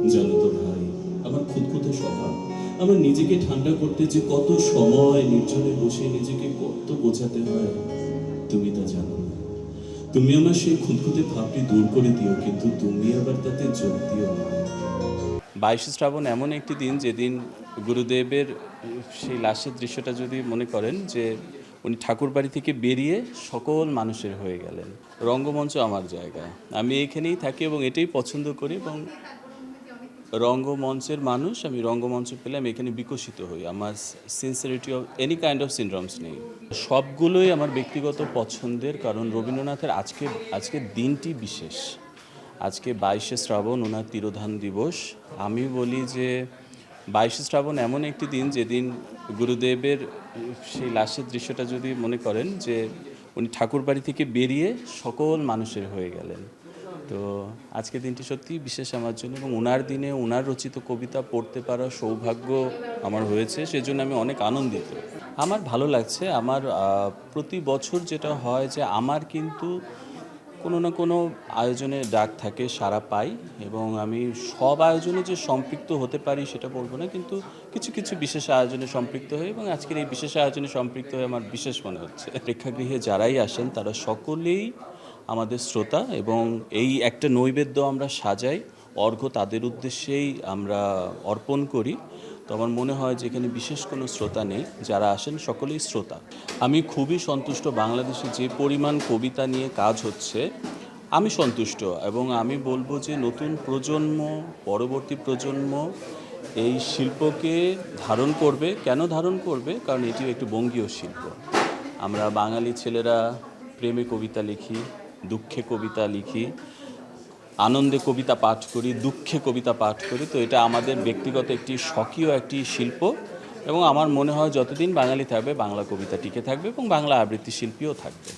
জানো তো ভাই, আমার খুঁতখুঁতে স্বভাব। আমার নিজেকে ঠান্ডা করতে যে কত সময় নির্জনে বসে নিজেকে কত বোঝাতে হয়, তুমি তা জানো না। তুমি আমার সেই খুঁতখুঁতে ভাবটি দূর করে দিও, কিন্তু তুমি আবার তাতে যোগ দিও না। 22শে শ্রাবণ এমন একটি দিন যেদিন গুরুদেবের সেই লাশের দৃশ্যটা যদি মনে করেন যে উনি ঠাকুরবাড়ি থেকে বেরিয়ে সকল মানুষের হয়ে গেলেন। রঙ্গমঞ্চ আমার জায়গা, আমি এখানেই থাকি এবং এটাই পছন্দ করি। এবং রঙ্গমঞ্চের মানুষ, আমি রঙ্গমঞ্চ পেলে আমি এখানে বিকশিত হই। আমার sincerity of any kind of syndromes নেই। সবগুলোই আমার ব্যক্তিগত পছন্দের, কারণ রবীন্দ্রনাথের আজকের দিনটি বিশেষ। আজকে 22শে শ্রাবণ, ওনার তিরোধান দিবস। আমি বলি যে 22শে শ্রাবণ এমন একটি দিন যেদিন গুরুদেবের সেই লাশের দৃশ্যটা যদি মনে করেন যে উনি ঠাকুরবাড়ি থেকে বেরিয়ে সকল মানুষের হয়ে গেলেন। তো আজকের দিনটি সত্যিই বিশেষ আমার জন্য, এবং ওনার দিনে ওনার রচিত কবিতা পড়তে পারার সৌভাগ্য আমার হয়েছে, সেজন্য আমি অনেক আনন্দিত। আমার ভালো লাগছে। আমার প্রতি বছর যেটা হয় যে আমার কিন্তু কোনো না কোনো আয়োজনে ডাক থাকে, সাড়া পাই, এবং আমি সব আয়োজনে যে সম্পৃক্ত হতে পারি সেটা বলবো না, কিন্তু কিছু কিছু বিশেষ আয়োজনে সম্পৃক্ত হই, এবং আজকের এই বিশেষ আয়োজনে সম্পৃক্ত হয়ে আমার বিশেষ মনে হচ্ছে। প্রেক্ষাগৃহে যারাই আসেন তারা সকলেই আমাদের শ্রোতা, এবং এই একটা নৈবেদ্য আমরা সাজাই, অর্ঘ্য তাদের উদ্দেশ্যেই আমরা অর্পণ করি। তো আমার মনে হয় যে এখানে বিশেষ কোনো শ্রোতা নেই, যারা আসেন সকলেই শ্রোতা। আমি খুবই সন্তুষ্ট। বাংলাদেশে যে পরিমাণ কবিতা নিয়ে কাজ হচ্ছে, আমি সন্তুষ্ট, এবং আমি বলবো যে নতুন প্রজন্ম, পরবর্তী প্রজন্ম এই শিল্পকে ধারণ করবে। কেন ধারণ করবে? কারণ এটিও একটি বঙ্গীয় শিল্প। আমরা বাঙালি ছেলেরা প্রেমে কবিতা লিখি, দুঃখে কবিতা লিখি, আনন্দে কবিতা পাঠ করি, দুঃখে কবিতা পাঠ করি। তো এটা আমাদের ব্যক্তিগত একটি স্বকীয় একটি শিল্প, এবং আমার মনে হয় যতদিন বাঙালি থাকবে বাংলা কবিতা টিকে থাকবে এবং বাংলা আবৃত্তি শিল্পীও থাকবে।